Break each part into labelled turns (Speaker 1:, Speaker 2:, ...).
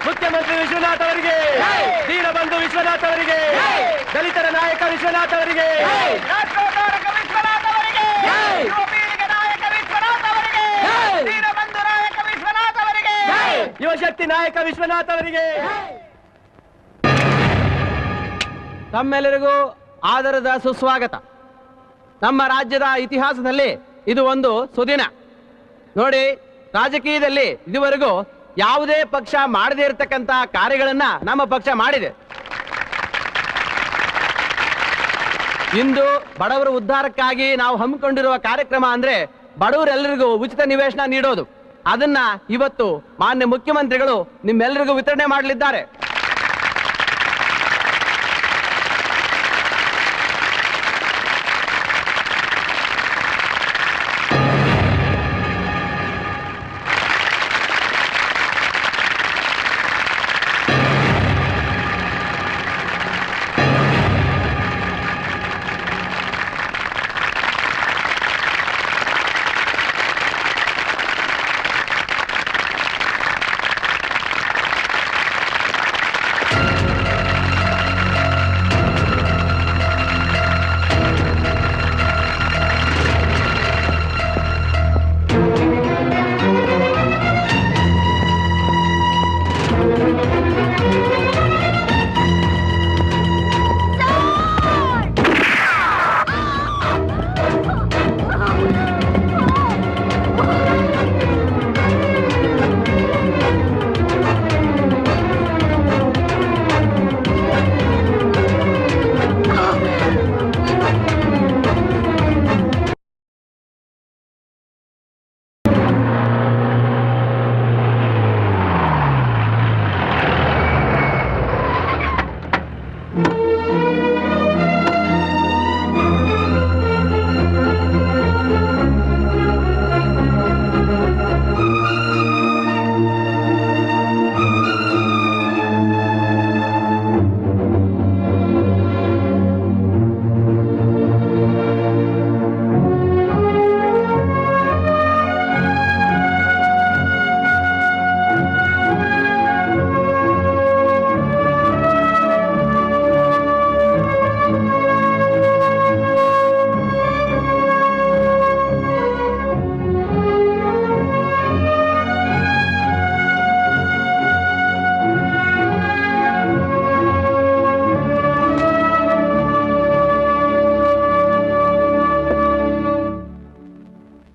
Speaker 1: ಮುಖ್ಯಮಂತ್ರಿ ವಿಶ್ವನಾಥ್ ಅವರಿಗೆ, ದೀನಬಂಧು ವಿಶ್ವನಾಥ್ ಅವರಿಗೆ, ದಲಿತರ ನಾಯಕ ವಿಶ್ವನಾಥ್ ಅವರಿಗೆ, ಯುವಶಕ್ತಿ ನಾಯಕ ವಿಶ್ವನಾಥ್ ಅವರಿಗೆ. ತಮ್ಮೆಲ್ಲರಿಗೂ ಆದರದ ಸುಸ್ವಾಗತ. ನಮ್ಮ ರಾಜ್ಯದ ಇತಿಹಾಸದಲ್ಲಿ ಇದು ಒಂದು ಸುದಿನ. ನೋಡಿ, ರಾಜಕೀಯದಲ್ಲಿ ಇದುವರೆಗೂ ಯಾವುದೇ ಪಕ್ಷ ಮಾಡದೇ ಇರತಕ್ಕಂತ ಕಾರ್ಯಗಳನ್ನ ನಮ್ಮ ಪಕ್ಷ ಮಾಡಿದೆ. ಇಂದು ಬಡವರ ಉದ್ಧಾರಕ್ಕಾಗಿ ನಾವು ಹಮ್ಮಿಕೊಂಡಿರುವ ಕಾರ್ಯಕ್ರಮ ಅಂದ್ರೆ ಬಡವರೆಲ್ಲರಿಗೂ ಉಚಿತ ನಿವೇಶನ ನೀಡೋದು. ಅದನ್ನ ಇವತ್ತು ಮಾನ್ಯ ಮುಖ್ಯಮಂತ್ರಿಗಳು ನಿಮ್ಮೆಲ್ಲರಿಗೂ ವಿತರಣೆ ಮಾಡಲಿದ್ದಾರೆ.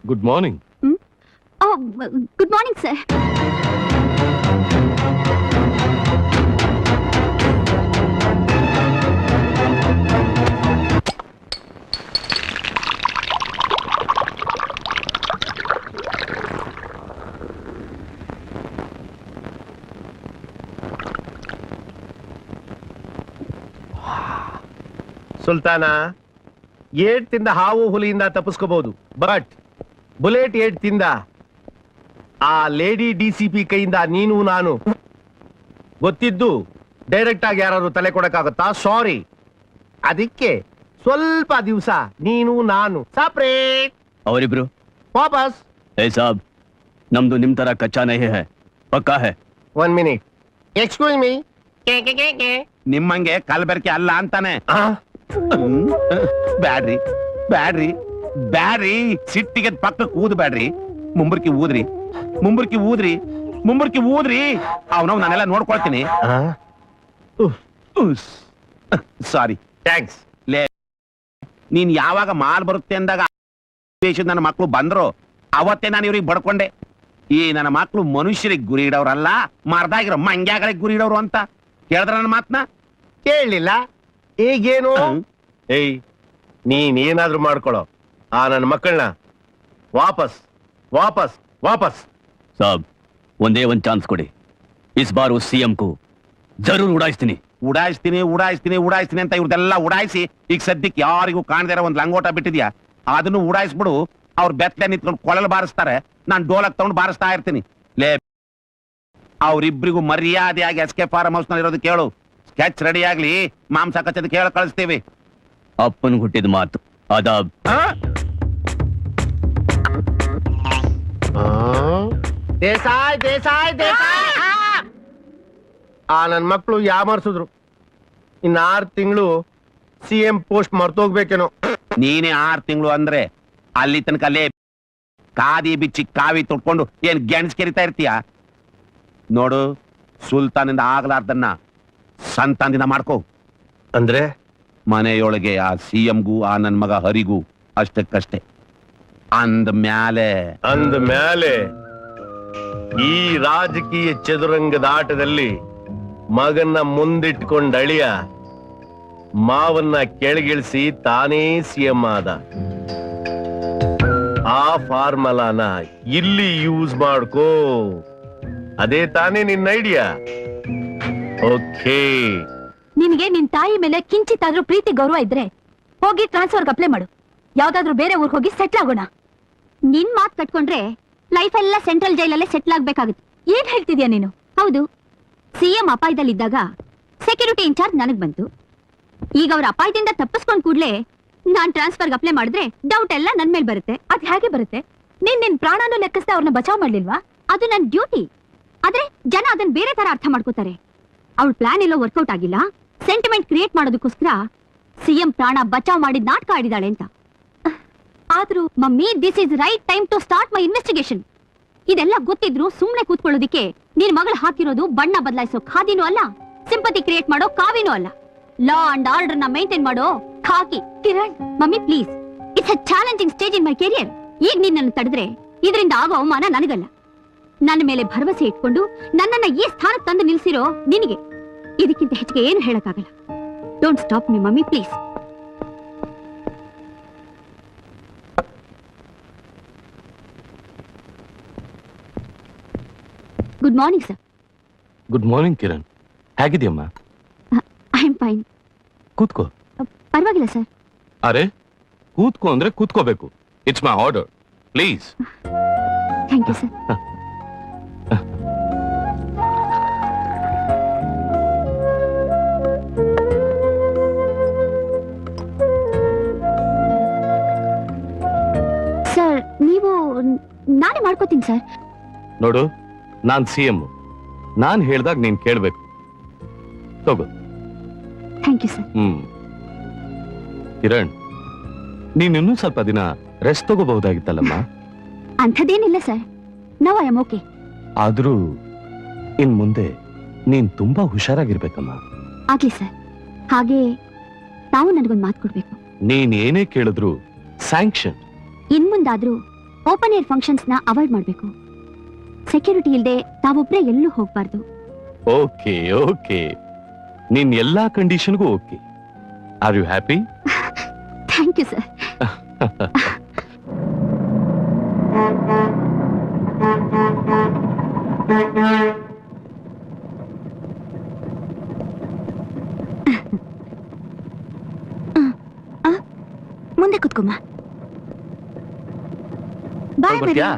Speaker 2: Good morning.
Speaker 3: Oh, good morning, sir.
Speaker 4: ಸುಲ್ತಾನ, ಏಟ್ ತಿಂದ ಹಾವು ಹುಲಿಯಿಂದ ತಪ್ಪಿಸ್ಕೋಬಹುದು, ಬಟ್ ಬುಲೆಟ್ ಏಟ್ ತಿಂದ ಆ ಲೇಡಿ ಡಿಸಿಪಿ ಕೈಯಿಂದ ನೀನು ನಾನು ಗೊತ್ತಿದ್ದು ಡೈರೆಕ್ಟ್ ಆಗಿ ಯಾರು ತಲೆ ಕೊಡಕ್ಕಾಗತ್ತಾ? ಸಾರಿ. ಅದಕ್ಕೆ ಸ್ವಲ್ಪ ದಿವಸ ನೀನು ನಾನು ಸಪ್ರೇಟ್.
Speaker 1: ಅವರಿಬ್ರು
Speaker 4: ವಾಪಸ್.
Speaker 1: ಏ ಸಾಬ್, ನಮ್ದು ನಿಮ್ ತರ ಕಚ್ಚಾ ನಹಿ ಹೈ, ಪಕ್ಕಾ ಹೈ.
Speaker 4: 1 minute. Excuse me.
Speaker 5: ನಿಮ್ಮಂಗೆ ಕಲಬೆರಕೆ ಅಲ್ಲ ಅಂತಾನೆ. ಬ್ಯಾಡ್ರಿ ಬ್ಯಾಡ್ರಿ ಬ್ಯಾಡ್ರಿ, ಸಿಟ್ಟಿಗೆ ಪಕ್ಕಕ್ಕೆ ಊದ್ ಬ್ಯಾಡ್ರಿ. ಮುಂಬರ್ಕಿ ಊದ್ರಿ, ಮುಂಬರ್ಕಿ ಊದ್ರಿ, ಮುಂಬರ್ಕಿ ಊದ್ರಿ. ಅವನವ್ ನಾನೆಲ್ಲ ನೋಡ್ಕೊಳ್ತೀನಿ. ಸಾರಿ.
Speaker 4: ಥ್ಯಾಂಕ್ಸ್.
Speaker 5: ಲೇ, ನೀನ್ ಯಾವಾಗ ಮಾಲ್ ಬರುತ್ತೆ ಅಂದಾಗ ದೇಶದ ನನ್ನ ಮಕ್ಳು ಬಂದ್ರು ಅವತ್ತೇ ನಾನು ಇವ್ರಿಗೆ ಬಡ್ಕೊಂಡೆ. ಈ ನನ್ನ ಮಕ್ಳು ಮನುಷ್ಯರಿಗೆ ಗುರಿ ಇಡೋರಲ್ಲ, ಮರ್ದಾಗಿರೋ ಮಂಗ್ಯಾಗಳಿಗೆ ಗುರಿ ಇಡೋರು ಅಂತ ಕೇಳಿದ್ರ ನನ್ನ ಮಾತ್ನ?
Speaker 4: ಕೇಳಲಿಲ್ಲ. ಈಗೇನು? ಏಯ್, ನೀನ್ ಏನಾದ್ರೂ ಮಾಡ್ಕೊಳ್ಳೋ, ಆ ನನ್ನ ಮಕ್ಕಳನ್ನ ವಾಪಸ್ ವಾಪಸ್ ವಾಪಸ್.
Speaker 1: ಸಾಬ್, ಒಂದೇ ಒಂದ್ ಚಾನ್ಸ್ ಕೊಡಿ. ಇಸ್ ಬಾರು ಸಿಎಂ ಕು ಜರೂರ್ ಉಡಾಯಿಸ್ತೀನಿ.
Speaker 5: ಉಡಾಯಿಸ್ತೀನಿ ಉಡಾಯಿಸ್ತೀನಿ ಉಡಾಯಿಸ್ತೀನಿ ಅಂತ ಇವ್ರದೆಲ್ಲ ಉಡಾಯಿಸಿ ಈಗ ಸದ್ಯಕ್ಕೆ ಯಾರಿಗೂ ಕಾಣದಿರೋ ಒಂದ್ ಲಂಗೋಟ ಬಿಟ್ಟಿದ್ಯಾ, ಅದನ್ನು ಉಡಾಯಿಸ್ಬಿಡು. ಅವ್ರ ಬೆತ್ತಲೆ ನಿಂತ್ಕೊಂಡು ಕೊಳಲು ಬಾರಿಸ್ತಾರೆ, ನಾನ್ ಡೋಲಕ್ ತಗೊಂಡು ಬಾರಿಸ್ತಾ ಇರ್ತೀನಿ. ಲೇ, ಅವ್ರಿಬ್ರಿಗೂ ಮರ್ಯಾದೆಯಾಗಿ ಎಸ್ಕೆ ಫಾರ್ಮ್ ಹೌಸ್ ನಲ್ಲಿ ಇರೋದು ಕೇಳು. ಸ್ಕೆಚ್ ರೆಡಿ ಆಗ್ಲಿ, ಮಾಂಸ ಕಚ್ಚದ ಕೇಳ ಕಳಿಸ್ತೀವಿ.
Speaker 1: ಅಪ್ಪನ್ ಹುಟ್ಟಿದ ಮಾತು ಅದಾಬ್. ದೇಸಾಯ್ ದೇಸಾಯ್ ದೇಸಾಯ್
Speaker 4: ಆ ನನ್ ಮಕ್ಳು ಯಾಮರ್ಸಿದ್ರು. ಇನ್ನು 6 ತಿಂಗಳು CM ಪೋಸ್ಟ್ ಮರ್ತೋಗ್ಬೇಕೇನೋ.
Speaker 5: ನೀನೇ 6 ತಿಂಗಳು ಅಂದ್ರೆ ಅಲ್ಲಿ ತನಕ ಅಲ್ಲೇ ಕಾದಿ ಬಿಚ್ಚಿ ಕಾವಿ ತೊಟ್ಕೊಂಡು ಏನ್ ಗೆಣಸ್ ಕೆರಿತಾ ಇರ್ತೀಯ? ನೋಡು, ಸುಲ್ತಾನಿಂದ ಆಗ್ಲಾರ್ದನ್ನ ಸಂತಾನದಿಂದ ಮಾಡ್ಕೋ.
Speaker 4: ಅಂದ್ರೆ
Speaker 5: ಮನೆಯೊಳಗೆ ಆ CMಗೂ ಆ ನನ್ ಮಗ ಹರಿಗೂ ಅಷ್ಟಕ್ಕಷ್ಟೇ. ಅಂದ ಮ್ಯಾಲೆ
Speaker 4: ಈ ರಾಜಕೀಯ ಚದುರಂಗದ ಆಟದಲ್ಲಿ ಮಗನ್ನ ಮುಂದಿಟ್ಕೊಂಡ ಅಳಿಯ ಮಾವನ್ನ ಕೆಳಗಿಳಿಸಿ ತಾನೇ CM ಆದ. ಆ ಫಾರ್ಮುಲಾನ ಇಲ್ಲಿ ಯೂಸ್ ಮಾಡ್ಕೋ. ಅದೇ ತಾನೇ ನಿನ್ನ ಐಡಿಯಾ. ಓಕೆ.
Speaker 3: ನಿನಗೆ ನಿನ್ ತಾಯಿ ಮೇಲೆ ಕಿಂಚಿತ್ತಾದ್ರೂ ಪ್ರೀತಿ ಗೌರವ ಇದ್ರೆ ಹೋಗಿ ಟ್ರಾನ್ಸ್ಫರ್ಗೆ ಅಪ್ಲೈ ಮಾಡು. ಯಾವ್ದಾದ್ರೂ ಬೇರೆ ಊರಿಗೆ ಹೋಗಿ ಸೆಟ್ಲ್ ಆಗೋಣ. ನಿನ್ ಮಾತ್ ಕಟ್ಕೊಂಡ್ರೆ ಲೈಫ್ ಎಲ್ಲ ಸೆಂಟ್ರಲ್ ಜೈಲಲ್ಲೇ ಸೆಟ್ಲ್ ಆಗ್ಬೇಕಾಗುತ್ತೆ. ಏನ್ ಹೇಳ್ತಿದ್ಯಾ ನೀನು? ಹೌದು, CM ಅಪಾಯದಲ್ಲಿದ್ದಾಗ ಸೆಕ್ಯೂರಿಟಿ ಇನ್ಚಾರ್ಜ್ ನನಗ್ ಬಂತು. ಈಗ ಅವ್ರ ಅಪಾಯದಿಂದ ತಪ್ಪಿಸ್ಕೊಂಡ್ ಕೂಡ್ಲೆ ನಾನ್ ಟ್ರಾನ್ಸ್ಫರ್ಗೆ ಅಪ್ಲೈ ಮಾಡಿದ್ರೆ ಡೌಟ್ ಎಲ್ಲ ನನ್ ಮೇಲೆ ಬರುತ್ತೆ. ಅದ್ ಹೇಗೆ ಬರುತ್ತೆ? ನಿನ್ ಪ್ರಾಣನೂ ಲೆಕ್ಕಿಸ್ದೆ ಅವ್ರನ್ನ ಬಚಾವ್ ಮಾಡ್ಲಿಲ್ವಾ? ಅದು ನನ್ ಡ್ಯೂಟಿ. ಆದ್ರೆ ಜನ ಅದನ್ನ ಬೇರೆ ತರ ಅರ್ಥ ಮಾಡ್ಕೋತಾರೆ. ಅವಳ ಪ್ಲಾನ್ ಎಲ್ಲೋ ವರ್ಕೌಟ್ ಆಗಿಲ್ಲ, ಸೆಂಟಿಮೆಂಟ್ ಕ್ರಿಯೇಟ್ ಮಾಡೋದಕ್ಕೋಸ್ಕರ CM ಪ್ರಾಣ ಬಚಾವ್ ಮಾಡಿದ್ ನಾಟಕ ಆಡಿದಾಳೆ ಅಂತ. ಆದ್ರೂ mummy, this is right time to start my investigation. ಇದೆಲ್ಲ ಗೊತ್ತಿದ್ರು ಸುಮ್ನೆ ಕೂತ್ಕೊಳ್ಳೋದಿಕ್ಕೆ ನಿನ್ ಮಗಳು ಹಾಕಿರೋದು ಬಣ್ಣ ಬದಲಾಯಿಸೋ ಖಾದಿನೂ ಅಲ್ಲ, ಸಿಂಪತಿ ಕ್ರಿಯೇಟ್ ಮಾಡೋ ಕಾವಿನೂ ಅಲ್ಲ, ಲಾ ಅಂಡ್ ಆರ್ಡರ್ ನ ಮೇಂಟೈನ್ ಮಾಡೋ ಖಾಕಿ. Kiran, mummy please, it's a challenging stage in my career. ಈಗ ನಿನ್ನನ್ನು ತಡೆದ್ರೆ ಇದರಿಂದ ಆಗೋ ಅವಮಾನ ನನಗಲ್ಲ. ನನ್ನ ಮೇಲೆ ಭರವಸೆ ಇಟ್ಕೊಂಡು ನನ್ನನ್ನ ಈ ಸ್ಥಾನಕ್ಕೆ ತಂದು ನಿಲ್ಸಿರೋ ನಿನಗೆ ಇದಕ್ಕಿಂತ ಹೆಚ್ಚಿಗೆ ಏನು ಹೇಳಕ್ಕಾಗಲ್ಲ. Don't stop me mummy, please. Good morning sir.
Speaker 2: Good morning Kiran, ಹೇಗಿದೆಯಮ್ಮ?
Speaker 3: I am fine.
Speaker 2: ಕೂತ್ಕೋ.
Speaker 3: ಪರವಾಗಿಲ್ಲ ಸರ್.
Speaker 2: ಅರೆ, ಕೂತ್ಕೋ ಅಂದ್ರೆ ಕೂತ್ಕೋಬೇಕು. It's my order, please.
Speaker 3: Thank you sir. Sir, ನೀವು ನಾನೇ ಮಾಡ್ಕೋತೀನಿ ಸರ್.
Speaker 2: ನೋಡು, ನಾನ್ CM. ನಾನ್ ಹೇಳ್ದಾಗ ನೀನ್ ಕೇಳ್ಬೇಕು. ತಗೋ.
Speaker 3: Thank you sir.
Speaker 2: ಕಿರಣ್, ನೀನ್ ಇನ್ನೂ ಸ್ವಲ್ಪ ದಿನ ರೆಸ್ಟ್ ತಗೋಬಹುದಾಗಿತ್ತಲ್ಲಮ್ಮ?
Speaker 3: ಅಂಥದ್ದೇನಿಲ್ಲ sir, now I am okay.
Speaker 2: ಆದ್ರೂ ಇನ್ ಮುಂದೆ ನೀನ್ ತುಂಬಾ ಹುಷಾರಾಗಿರ್ಬೇಕಮ್ಮ.
Speaker 3: ಆಗ್ಲಿ ಸರ್. ಹಾಗೆ ತಾವು ನನಗೊಂದು ಮಾತು ಕೊಡ್ಬೇಕು.
Speaker 2: ನೀನ್ ಏನೇ ಕೇಳಿದ್ರು ಸ್ಯಾಂಕ್ಷನ್.
Speaker 3: ಇನ್ ಮುಂದಾದ್ರೂ ಓಪನ್ ಏರ್ ಫಂಕ್ಷನ್ಸ್ ನ ಅವಾಯ್ಡ್ ಮಾಡ್ಬೇಕು. ಸೆಕ್ಯೂರಿಟಿ ಇಲ್ದೆ ತಾವೊಬ್ರೆ ಎಲ್ಲೂ ಹೋಗ್ಬಾರ್ದು.
Speaker 2: ಓಕೆ ಓಕೆ, ನೀನ್ ಎಲ್ಲಾ ಕಂಡೀಷನ್ಗೂ okay. Are you happy?
Speaker 3: Thank you sir. ಮುಂದೆ ಕುತ್ಕೊಮ್ಮ. ಬಾಯ್
Speaker 2: ಬರ್ತೀಯಾ?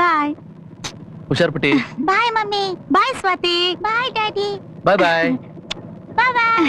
Speaker 3: ಬಾಯ್.
Speaker 2: ಹುಷಾರ್ ಪುಟಿ.
Speaker 3: Bye mummy. Bye Swati. Bye daddy.
Speaker 2: Bye bye.
Speaker 3: Bye ಬಾಯ್.